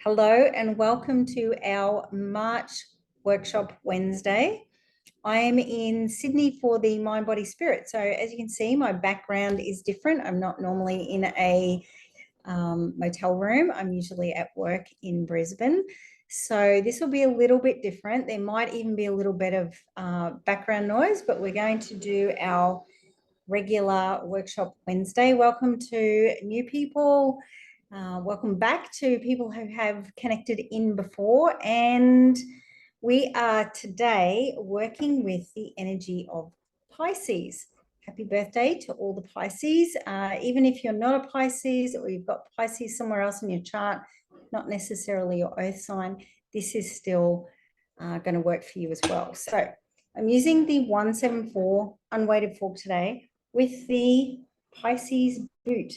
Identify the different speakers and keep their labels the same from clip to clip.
Speaker 1: Hello and welcome to our March Workshop Wednesday. I am in Sydney for the Mind, Body, Spirit. So as you can see, my background is different. I'm not normally in a motel room. I'm usually at work in Brisbane. So this will be a little bit different. There might even be a little bit of background noise, but we're going to do our regular Workshop Wednesday. Welcome to new people. Welcome back to people who have connected in before. And we are today working with the energy of Pisces. Happy birthday to all the Pisces. Even if you're not a Pisces or you've got Pisces somewhere else in your chart, not necessarily your earth sign, this is still going to work for you as well. So I'm using the 174 unweighted fork today with the Pisces boot.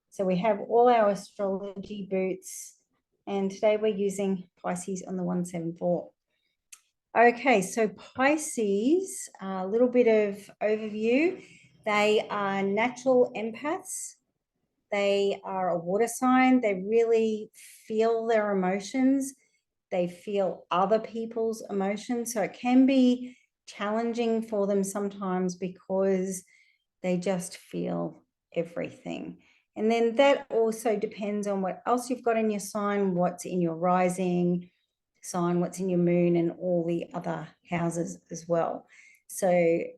Speaker 1: So we have all our astrology boots, and today we're using Pisces on the 174. Okay, so Pisces, a little bit of overview. They are natural empaths. They are a water sign. They really feel their emotions. They feel other people's emotions. So it can be challenging for them sometimes because they just feel everything. And then that also depends on what else you've got in your sign, what's in your rising sign, what's in your moon, and all the other houses as well. So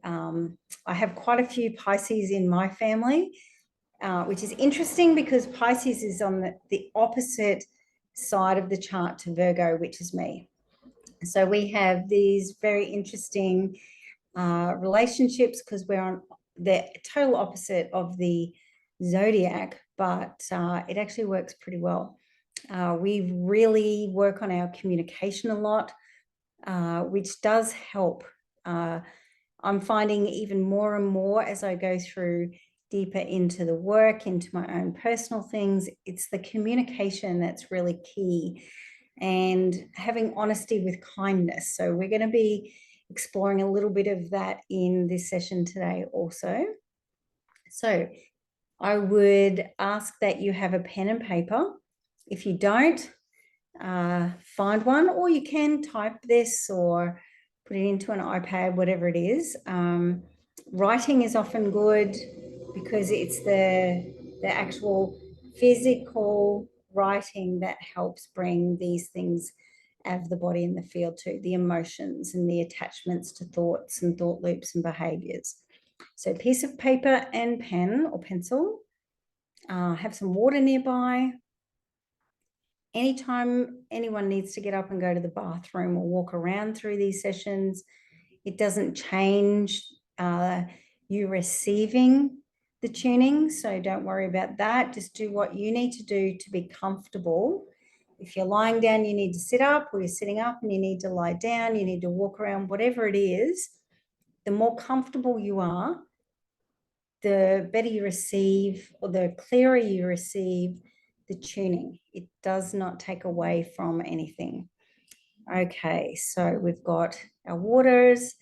Speaker 1: I have quite a few Pisces in my family, which is interesting because Pisces is on the opposite side of the chart to Virgo, which is me. So we have these very interesting relationships because we're on the total opposite of the zodiac, but it actually works pretty well. We really work on our communication a lot, which does help. I'm finding even more and more as I go through deeper into the work, into my own personal things, it's the communication that's really key, and having honesty with kindness. So we're going to be exploring a little bit of that in this session today also. So I would ask that you have a pen and paper. If you don't, find one, or you can type this or put it into an iPad, whatever it is. Writing is often good because it's the actual physical writing that helps bring these things out of the body and the field too, the emotions and the attachments to thoughts and thought loops and behaviors. So piece of paper and pen or pencil, have some water nearby. Anytime anyone needs to get up and go to the bathroom or walk around through these sessions, it doesn't change you receiving the tuning. So don't worry about that. Just do what you need to do to be comfortable. If you're lying down, you need to sit up, or you're sitting up and you need to lie down, you need to walk around, whatever it is, the more comfortable you are, the better you receive, or the clearer you receive the tuning. It does not take away from anything. Okay, so we've got our waters,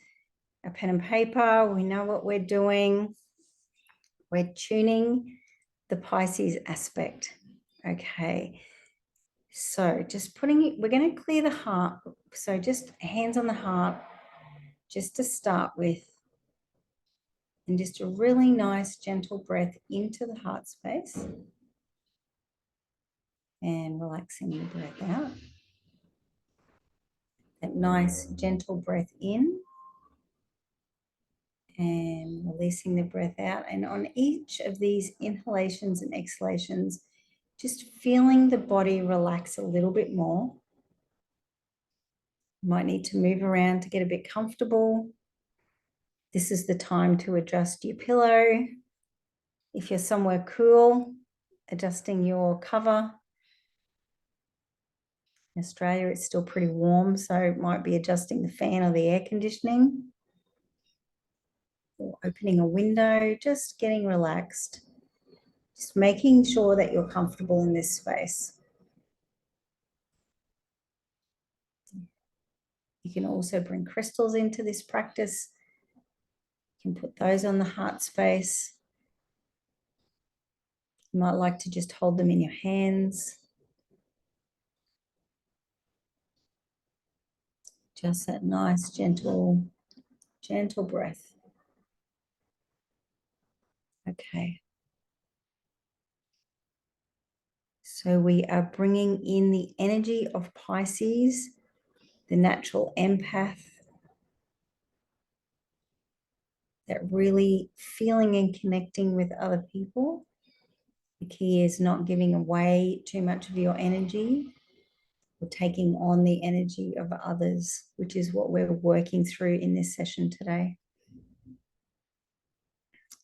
Speaker 1: our pen and paper. We know what we're doing. We're tuning the Pisces aspect. Okay, so just putting it, we're going to clear the heart. So just hands on the heart, just to start with. And just a really nice, gentle breath into the heart space. And relaxing the breath out. That nice, gentle breath in. And releasing the breath out. And on each of these inhalations and exhalations, just feeling the body relax a little bit more. You might need to move around to get a bit comfortable. This is the time to adjust your pillow. If you're somewhere cool, adjusting your cover. In Australia, it's still pretty warm, so it might be adjusting the fan or the air conditioning. Or opening a window, just getting relaxed. Just making sure that you're comfortable in this space. You can also bring crystals into this practice. You can put those on the heart space. You might like to just hold them in your hands. Just that nice, gentle breath. Okay. So we are bringing in the energy of Pisces, the natural empath, that really feeling and connecting with other people. The key is not giving away too much of your energy or taking on the energy of others, which is what we're working through in this session today.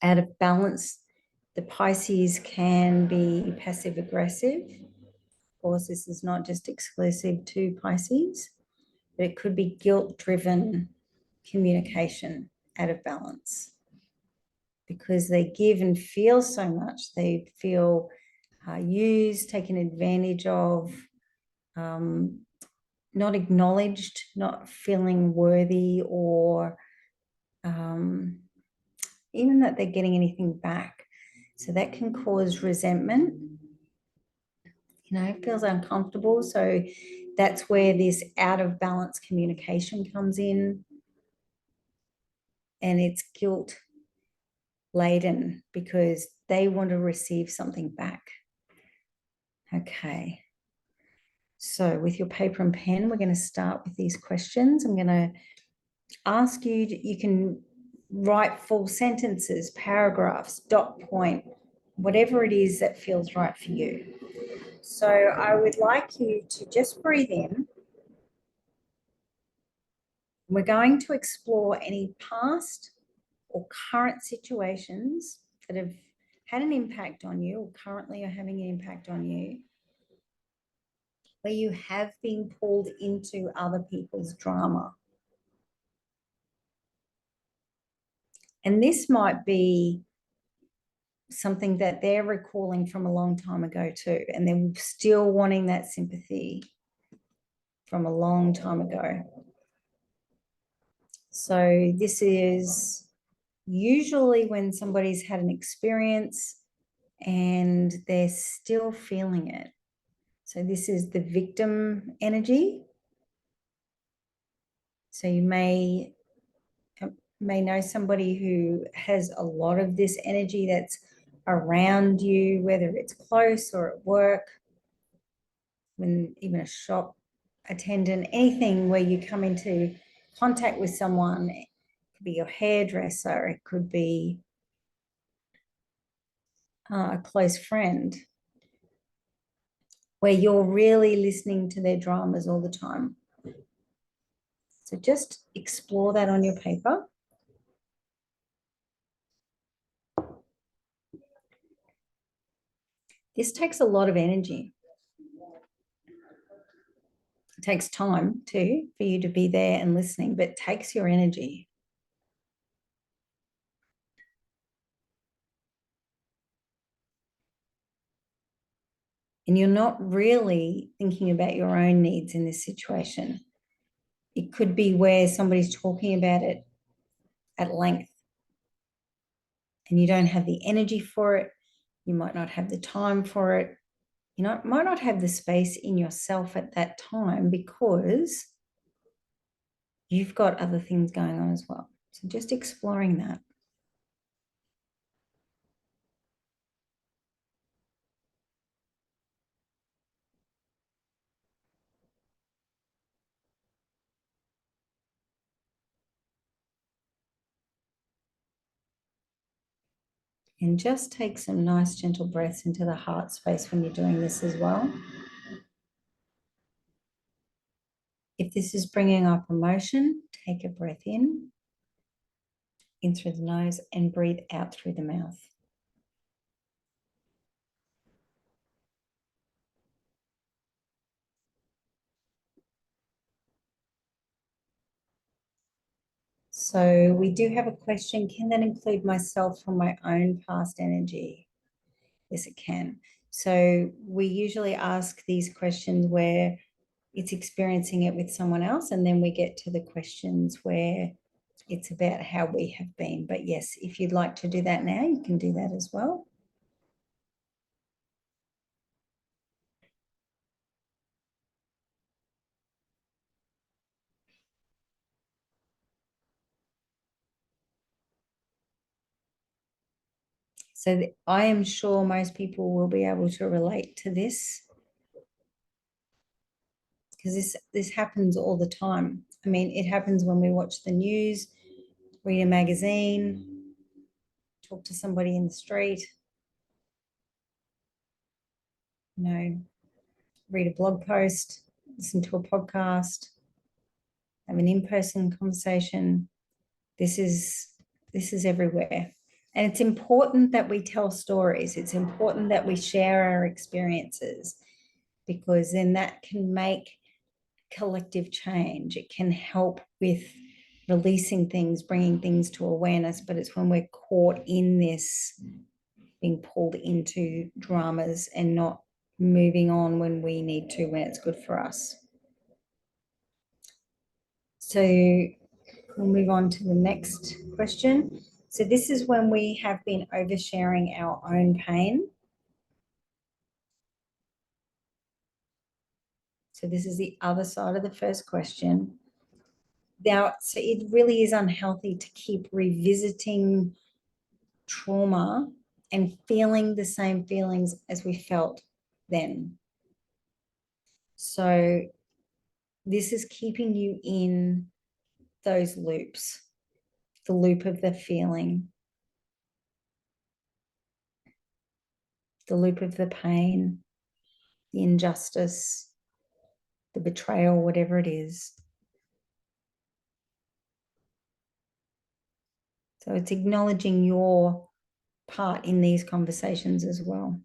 Speaker 1: Out of balance, the Pisces can be passive aggressive. Of course, this is not just exclusive to Pisces, but it could be guilt-driven communication out of balance because they give and feel so much. They feel used, taken advantage of, not acknowledged, not feeling worthy, or even that they're getting anything back. So that can cause resentment. It feels uncomfortable. So that's where this out of balance communication comes in. And it's guilt laden because they want to receive something back. Okay. So with your paper and pen, we're going to start with these questions. I'm going to ask you, you can write full sentences, paragraphs, dot point, whatever it is that feels right for you. So I would like you to just breathe in. We're going to explore any past or current situations that have had an impact on you or currently are having an impact on you, where you have been pulled into other people's drama. And this might be something that they're recalling from a long time ago too, and they're still wanting that sympathy from a long time ago. So this is usually when somebody's had an experience and they're still feeling it. So this is the victim energy. So you may know somebody who has a lot of this energy that's around you, whether it's close or at work, when even a shop attendant, anything where you come into contact with someone. It could be your hairdresser, it could be a close friend, where you're really listening to their dramas all the time. So just explore that on your paper. This takes a lot of energy. It takes time too for you to be there and listening, but it takes your energy. And you're not really thinking about your own needs in this situation. It could be where somebody's talking about it at length and you don't have the energy for it. You might not have the time for it. You might not have the space in yourself at that time because you've got other things going on as well. So just exploring that. And just take some nice gentle breaths into the heart space when you're doing this as well. If this is bringing up emotion, take a breath in through the nose and breathe out through the mouth. So we do have a question. Can that include myself from my own past energy? Yes, it can. So we usually ask these questions where it's experiencing it with someone else, and then we get to the questions where it's about how we have been. But yes, if you'd like to do that now, you can do that as well. So I am sure most people will be able to relate to this, because this happens all the time. I mean, it happens when we watch the news, read a magazine, talk to somebody in the street, read a blog post, listen to a podcast, have an in-person conversation. This is everywhere. And it's important that we tell stories. It's important that we share our experiences, because then that can make collective change. It can help with releasing things, bringing things to awareness. But it's when we're caught in this, being pulled into dramas and not moving on when we need to, when it's good for us. So we'll move on to the next question. So this is when we have been oversharing our own pain. So this is the other side of the first question. Now, so it really is unhealthy to keep revisiting trauma and feeling the same feelings as we felt then. So this is keeping you in those loops, the loop of the feeling, the loop of the pain, the injustice, the betrayal, whatever it is. So it's acknowledging your part in these conversations as well.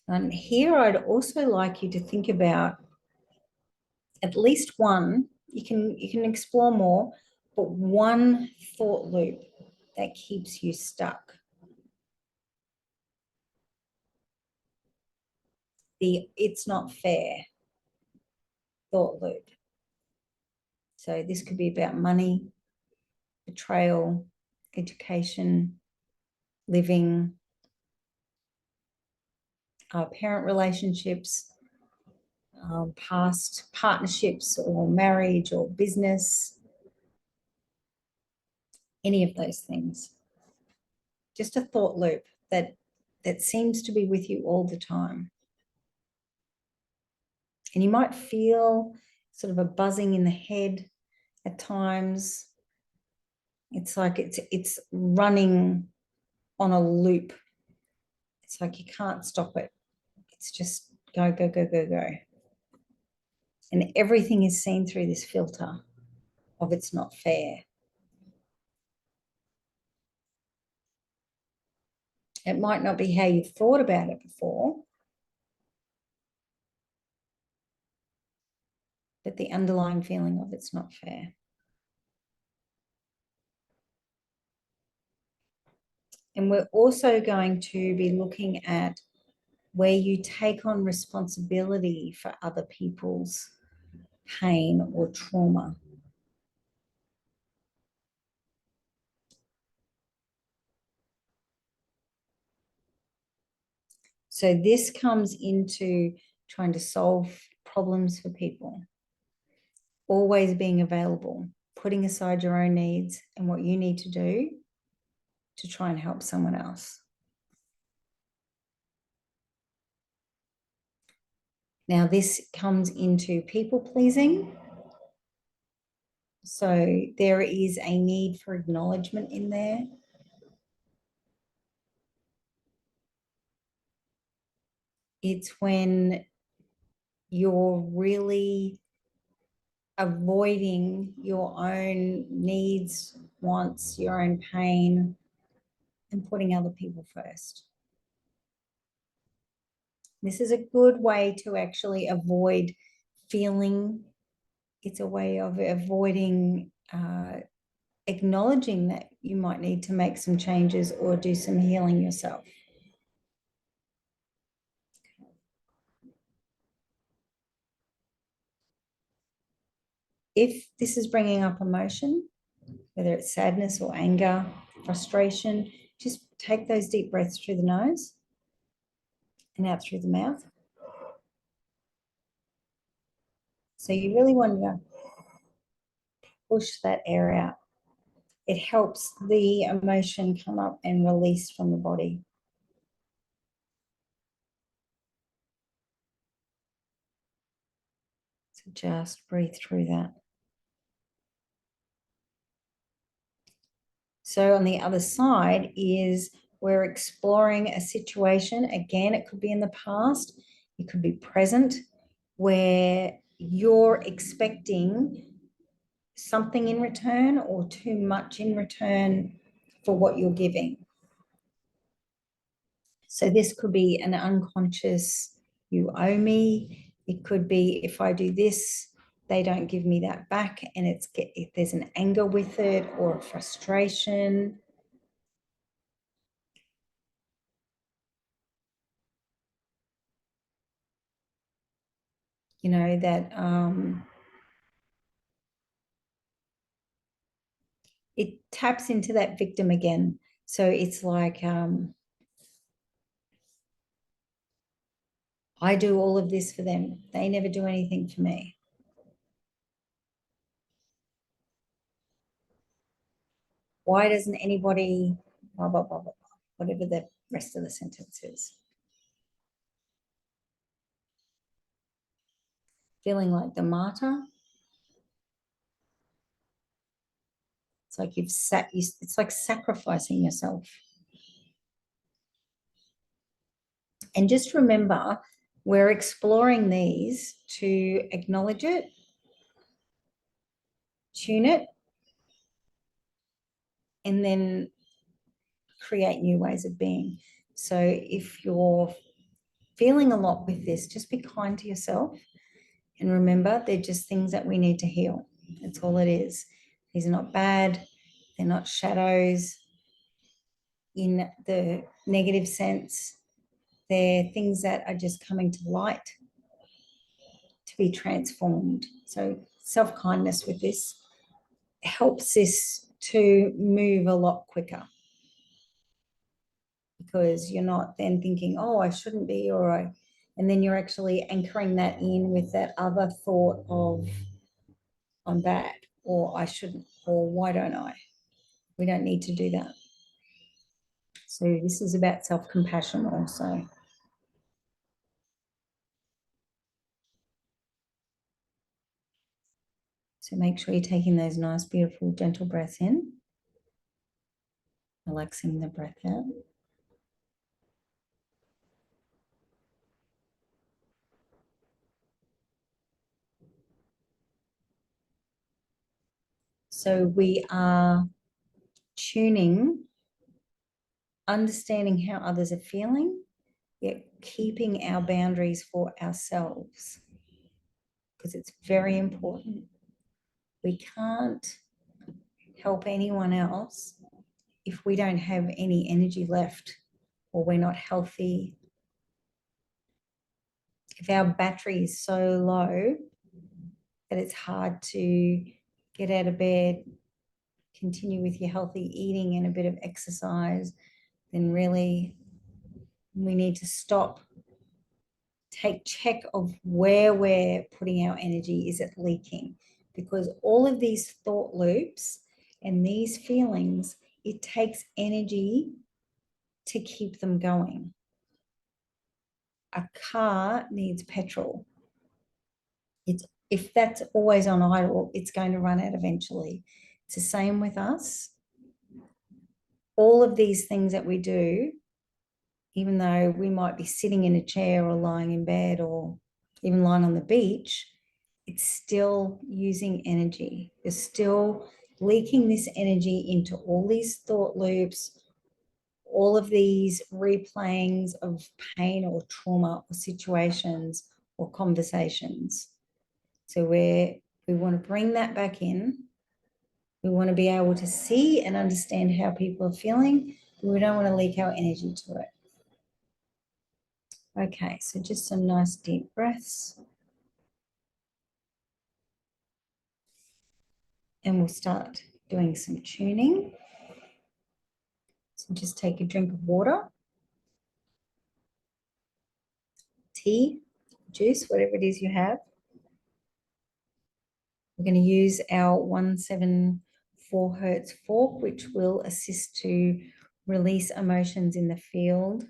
Speaker 1: And here I'd also like you to think about at least one, you can explore more, but one thought loop that keeps you stuck. The "it's not fair" thought loop. So this could be about money, betrayal, education, living, parent relationships, past partnerships or marriage or business, any of those things. Just a thought loop that seems to be with you all the time. And you might feel sort of a buzzing in the head at times. It's like it's running on a loop. It's like you can't stop it. It's just go, go, go, go, go. And everything is seen through this filter of "it's not fair." It might not be how you've thought about it before, but the underlying feeling of "it's not fair." And we're also going to be looking at where you take on responsibility for other people's pain or trauma. So this comes into trying to solve problems for people, always being available, putting aside your own needs and what you need to do to try and help someone else. Now, this comes into people pleasing. So there is a need for acknowledgement in there. It's when you're really avoiding your own needs, wants, your own pain, and putting other people first. This is a good way to actually avoid feeling. It's a way of avoiding acknowledging that you might need to make some changes or do some healing yourself. If this is bringing up emotion, whether it's sadness or anger, frustration, just take those deep breaths through the nose and out through the mouth. So you really want to push that air out. It helps the emotion come up and release from the body. So just breathe through that. So on the other side is we're exploring a situation. Again, it could be in the past, it could be present, where you're expecting something in return or too much in return for what you're giving. So this could be an unconscious, you owe me. It could be, if I do this, they don't give me that back, and if there's an anger with it or a frustration. You know, that it taps into that victim again. So it's like, I do all of this for them. They never do anything for me. Why doesn't anybody, blah, blah, blah, blah, blah, whatever the rest of the sentence is. Feeling like the martyr. It's like it's like sacrificing yourself. And just remember, we're exploring these to acknowledge it, tune it, and then create new ways of being. So if you're feeling a lot with this, just be kind to yourself. And remember, they're just things that we need to heal. That's all it is. These are not bad. They're not shadows in the negative sense. They're things that are just coming to light to be transformed. So self-kindness with this helps this to move a lot quicker, because you're not then thinking, oh, I shouldn't be, and then you're actually anchoring that in with that other thought of, I'm bad, or I shouldn't, or why don't I? We don't need to do that. So this is about self-compassion also. So make sure you're taking those nice, beautiful, gentle breaths in, relaxing the breath out. So we are tuning, understanding how others are feeling, yet keeping our boundaries for ourselves, because it's very important. We can't help anyone else if we don't have any energy left, or we're not healthy. If our battery is so low that it's hard to get out of bed, continue with your healthy eating and a bit of exercise, then really we need to stop, take check of where we're putting our energy. Is it leaking? Because all of these thought loops and these feelings, it takes energy to keep them going. A car needs petrol. If that's always on idle, it's going to run out eventually. It's the same with us. All of these things that we do, even though we might be sitting in a chair or lying in bed or even lying on the beach, it's still using energy. You're still leaking this energy into all these thought loops, all of these replayings of pain or trauma or situations or conversations. So we want to bring that back in. We want to be able to see and understand how people are feeling, but we don't want to leak our energy to it. Okay, so just some nice deep breaths. And we'll start doing some tuning. So just take a drink of water. tea, juice, whatever it is you have. We're going to use our 174 hertz fork, which will assist to release emotions in the field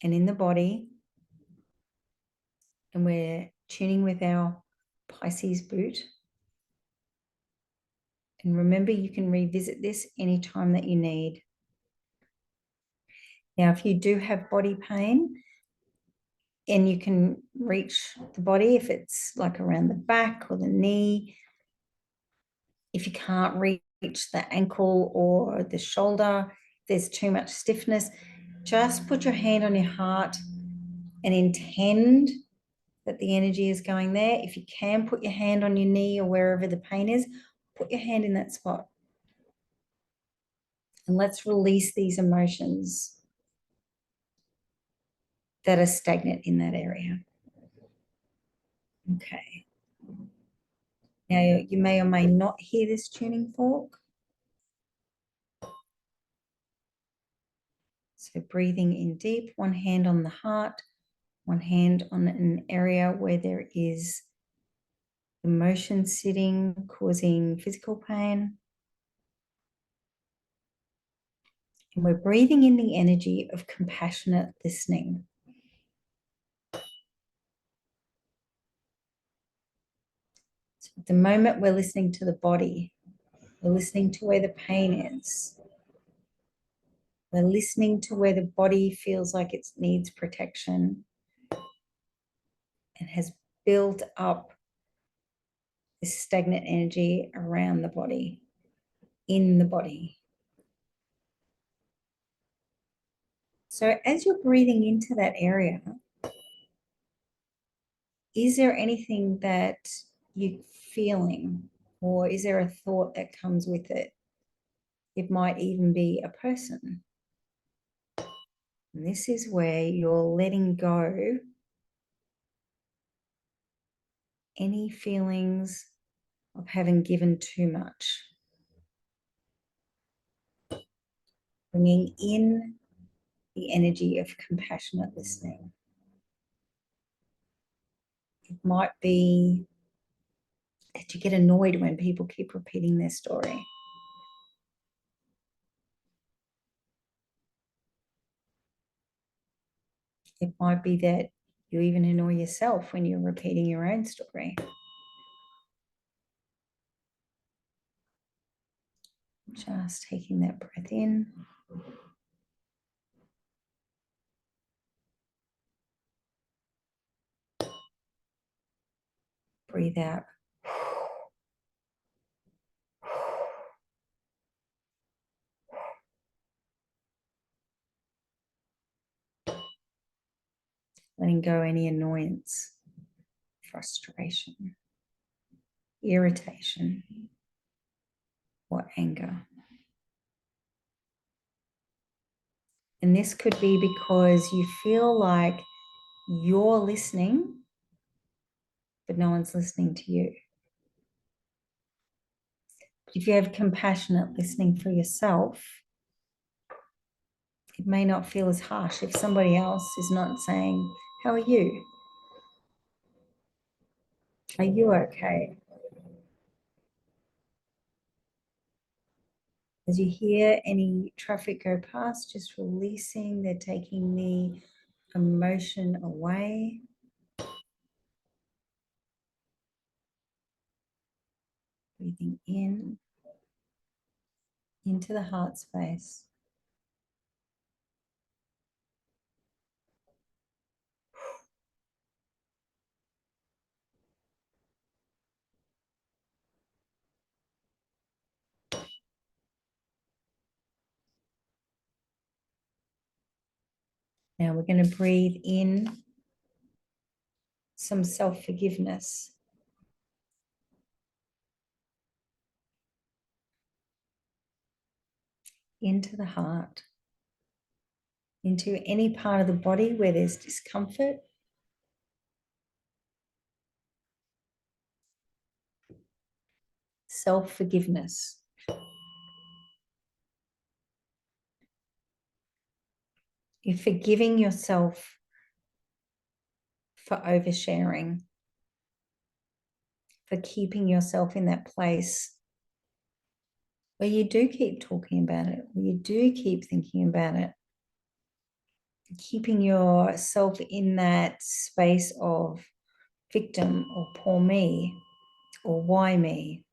Speaker 1: and in the body. And we're tuning with our Pisces boot. And remember, you can revisit this anytime that you need. Now, if you do have body pain, and you can reach the body if it's like around the back or the knee. If you can't reach the ankle or the shoulder, if there's too much stiffness, just put your hand on your heart and intend that the energy is going there. If you can, put your hand on your knee or wherever the pain is, put your hand in that spot. And let's release these emotions that are stagnant in that area. Okay. Now, you may or may not hear this tuning fork. So breathing in deep, one hand on the heart, one hand on an area where there is emotion sitting, causing physical pain. And we're breathing in the energy of compassionate listening. So at the moment, we're listening to the body. We're listening to where the pain is. We're listening to where the body feels like it needs protection and has built up this stagnant energy around the body, in the body. So as you're breathing into that area, is there anything that you're feeling, or is there a thought that comes with it? It might even be a person. And this is where you're letting go any feelings of having given too much. Bringing in the energy of compassionate listening. It might be that you get annoyed when people keep repeating their story. It might be that you even annoy yourself when you're repeating your own story. Just taking that breath in. Breathe out. Letting go any annoyance, frustration, irritation, or anger. And this could be because you feel like you're listening, but no one's listening to you. But if you have compassionate listening for yourself, it may not feel as harsh if somebody else is not saying, "How are you? Are you okay?" As you hear any traffic go past, just releasing, they're taking the emotion away. Breathing in, into the heart space. Now we're going to breathe in some self-forgiveness. Into the heart. Into any part of the body where there's discomfort. Self-forgiveness. You're forgiving yourself for oversharing, for keeping yourself in that place where you do keep talking about it, where you do keep thinking about it, keeping yourself in that space of victim or poor me or why me.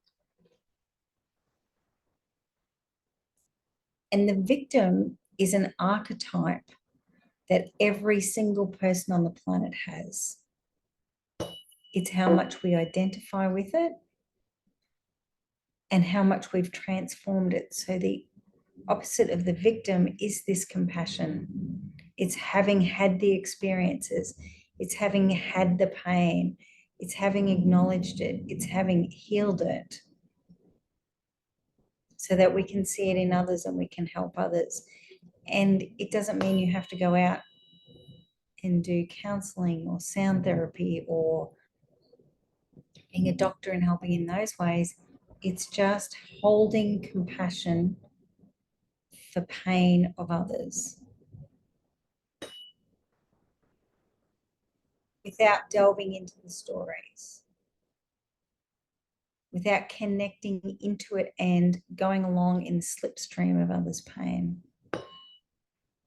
Speaker 1: And the victim is an archetype that every single person on the planet has. It's how much we identify with it and how much we've transformed it. So the opposite of the victim is this compassion. It's having had the experiences, it's having had the pain, it's having acknowledged it, it's having healed it, so that we can see it in others and we can help others. And it doesn't mean you have to go out and do counseling or sound therapy or being a doctor and helping in those ways. It's just holding compassion for pain of others without delving into the stories, without connecting into it and going along in the slipstream of others' pain.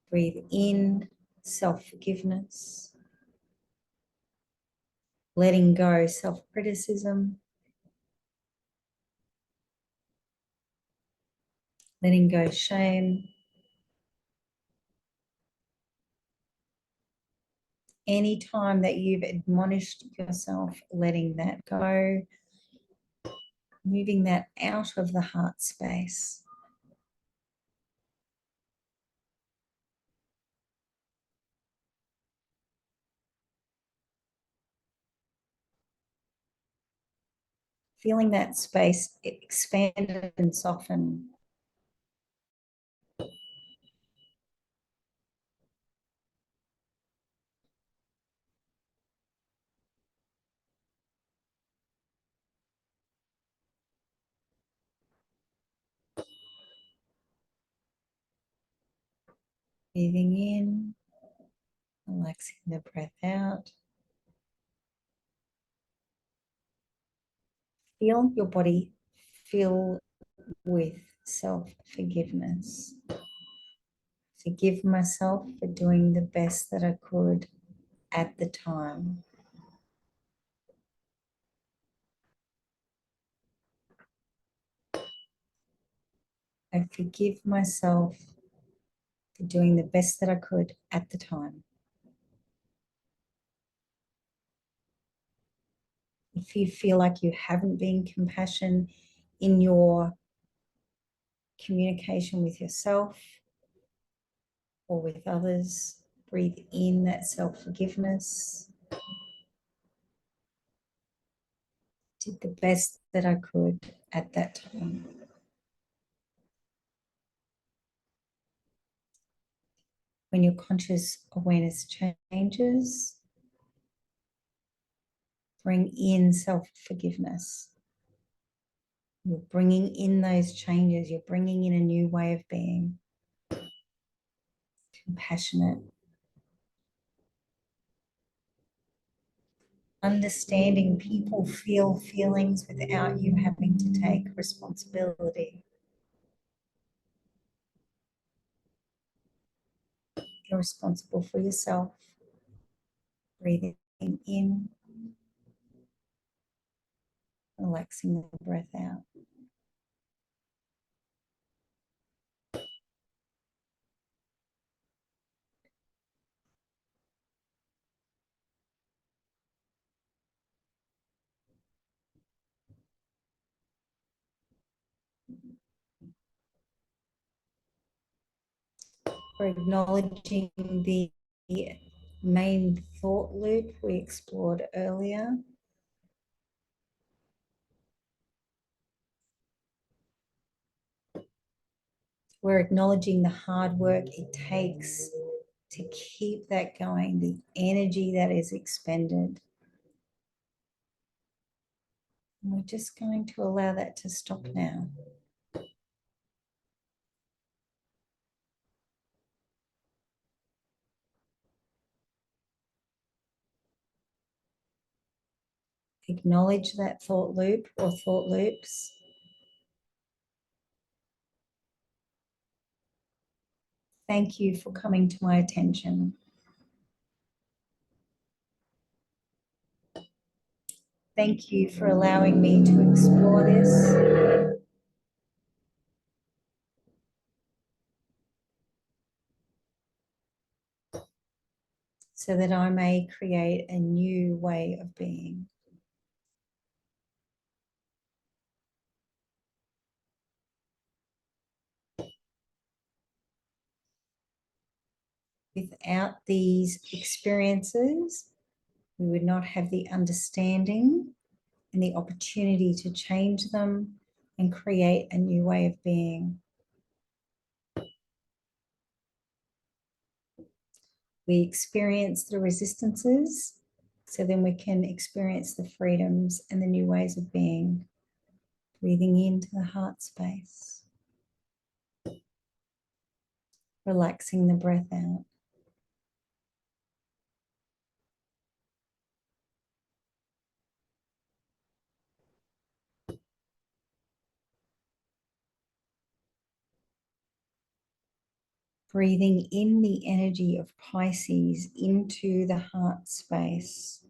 Speaker 1: Breathe in, self-forgiveness, letting go, self-criticism, letting go, shame. Any time that you've admonished yourself, letting that go, moving that out of the heart space. Feeling that space expand and soften. Breathing in, relaxing the breath out. Feel your body fill with self-forgiveness. Forgive myself for doing the best that I could at the time. I forgive myself for doing the best that I could at the time. If you feel like you haven't been compassionate in your communication with yourself or with others, breathe in that self-forgiveness. Did the best that I could at that time. When your conscious awareness changes, bring in self-forgiveness. You're bringing in those changes. You're bringing in a new way of being. Compassionate. Understanding people feel feelings without you having to take responsibility. You're responsible for yourself. Breathing in, relaxing the breath out. We're acknowledging the main thought loop we explored earlier. We're acknowledging the hard work it takes to keep that going, the energy that is expended. And we're just going to allow that to stop now. Acknowledge that thought loop or thought loops. Thank you for coming to my attention. Thank you for allowing me to explore this. So that I may create a new way of being. Without these experiences, we would not have the understanding and the opportunity to change them and create a new way of being. We experience the resistances, so then we can experience the freedoms and the new ways of being. Breathing into the heart space, relaxing the breath out. Breathing in the energy of Pisces into the heart space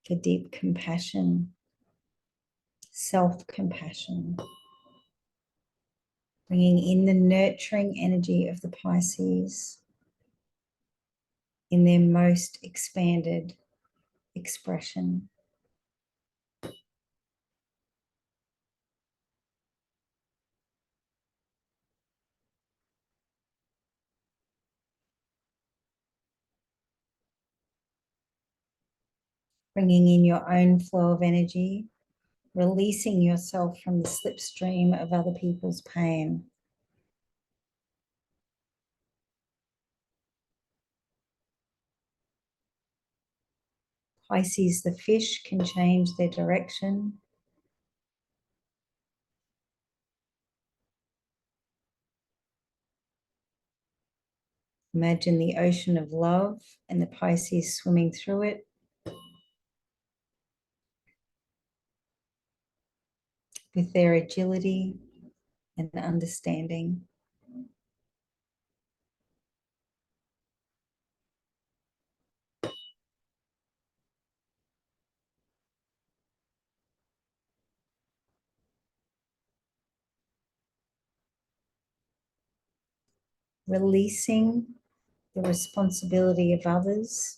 Speaker 1: for deep compassion, self-compassion. Bringing in the nurturing energy of the Pisces in their most expanded expression. Bringing in your own flow of energy, releasing yourself from the slipstream of other people's pain. Pisces, the fish, can change their direction. Imagine the ocean of love and the Pisces swimming through it. With their agility and understanding. Releasing the responsibility of others.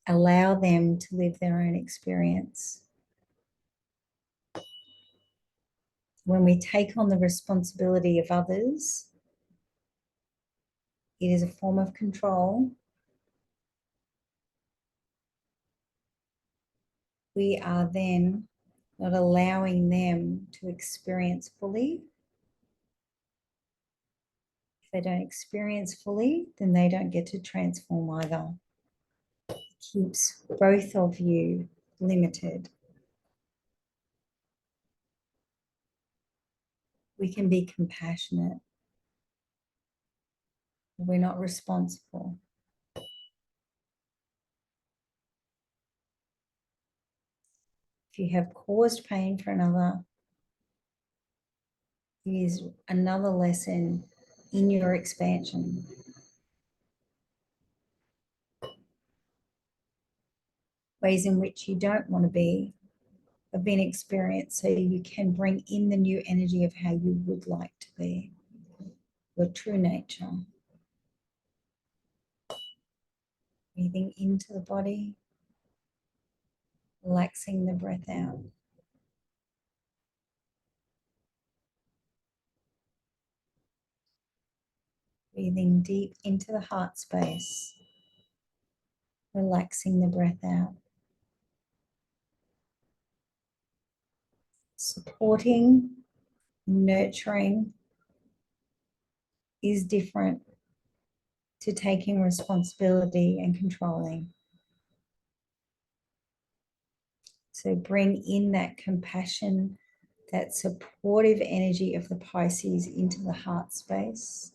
Speaker 1: Allow them to live their own experience. When we take on the responsibility of others, it is a form of control. We are then not allowing them to experience fully. If they don't experience fully, then they don't get to transform either. It keeps both of you limited. We can be compassionate. We're not responsible. If you have caused pain for another, it is another lesson in your expansion. Ways in which you don't want to be have been experienced, so you can bring in the new energy of how you would like to be, your true nature. Breathing into the body, relaxing the breath out. Breathing deep into the heart space, relaxing the breath out. Supporting, nurturing is different to taking responsibility and controlling. So bring in that compassion, that supportive energy of the Pisces into the heart space.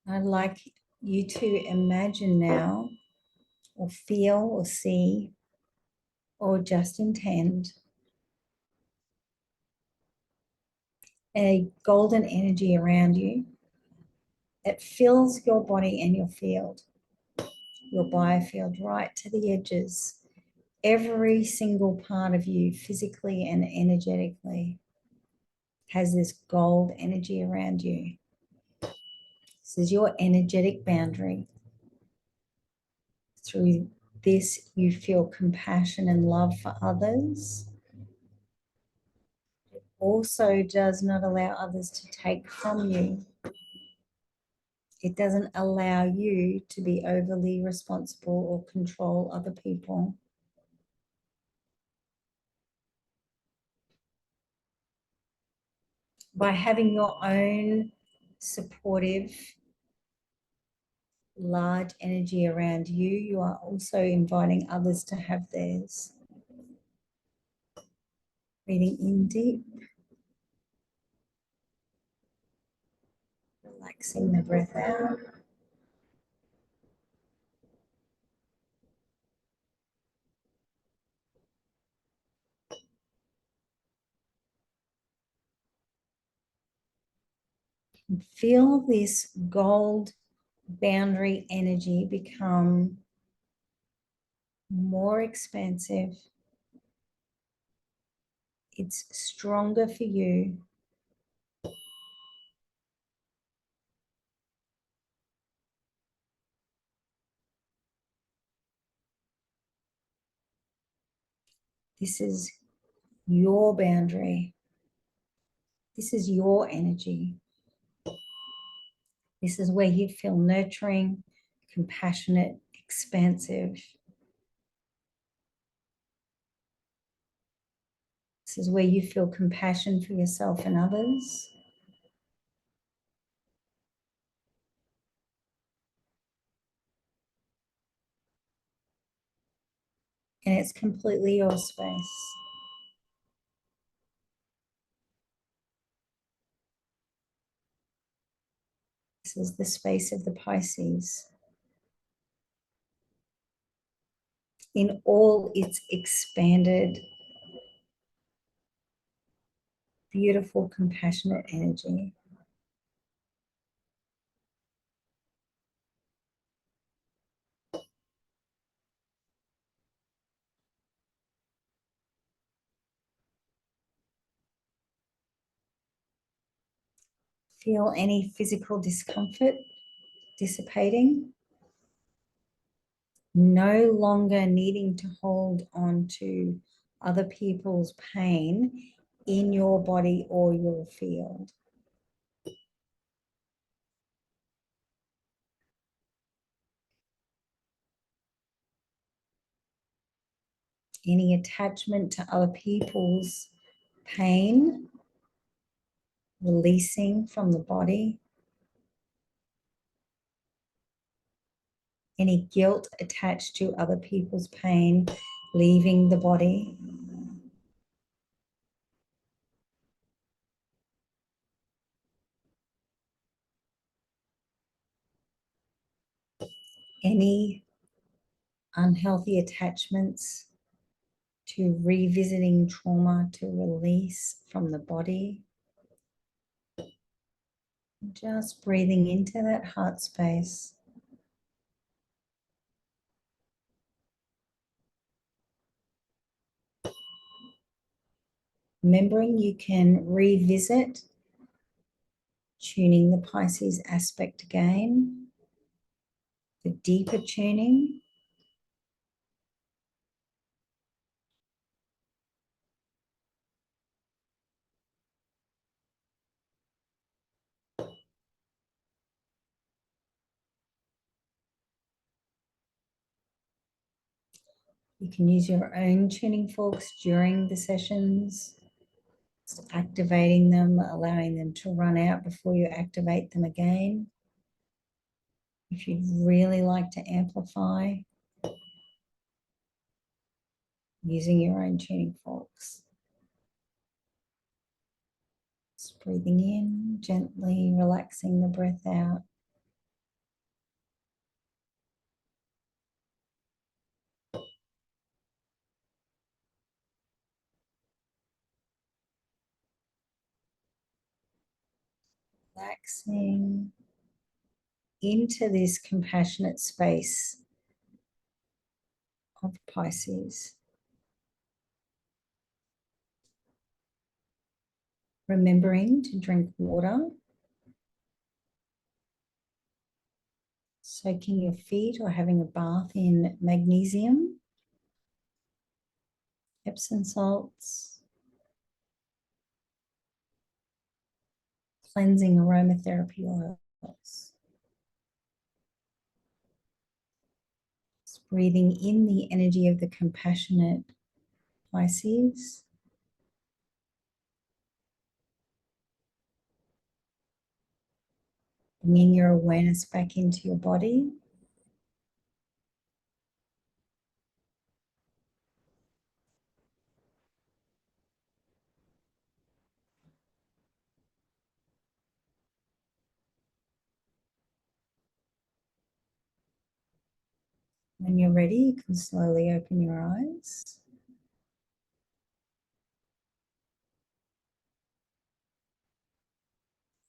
Speaker 1: I'd like you to imagine now, or feel, or see, or just intend a golden energy around you that fills your body and your field, your biofield, right to the edges. Every single part of you, physically and energetically, has this gold energy around you. This is your energetic boundary. Through this, you feel compassion and love for others. It also does not allow others to take from you. It doesn't allow you to be overly responsible or control other people. By having your own supportive, large energy around you, you are also inviting others to have theirs. Breathing in deep, relaxing the breath out. And feel this gold boundary energy become more expansive. It's stronger for you. This is your boundary. This is your energy. This is where you feel nurturing, compassionate, expansive. This is where you feel compassion for yourself and others. And it's completely your space. This is the space of the Pisces in all its expanded, beautiful, compassionate energy. Feel any physical discomfort dissipating. No longer needing to hold on to other people's pain in your body or your field. Any attachment to other people's pain, releasing from the body. Any guilt attached to other people's pain, leaving the body. Any unhealthy attachments to revisiting trauma to release from the body. Just breathing into that heart space. Remembering you can revisit tuning the Pisces aspect again, the deeper tuning. You can use your own tuning forks during the sessions, activating them, allowing them to run out before you activate them again. If you'd really like to amplify, using your own tuning forks. Just breathing in, gently relaxing the breath out. relaxing into this compassionate space of Pisces. Remembering to drink water, soaking your feet or having a bath in magnesium, Epsom salts, cleansing aromatherapy oils. Just breathing in the energy of the compassionate Pisces. Bringing your awareness back into your body. When you're ready, you can slowly open your eyes.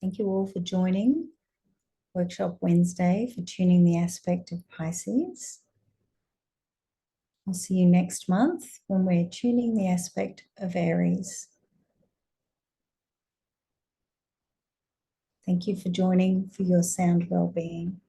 Speaker 1: Thank you all for joining Workshop Wednesday, for tuning the aspect of Pisces. I'll see you next month when we're tuning the aspect of Aries. Thank you for joining for your sound well-being.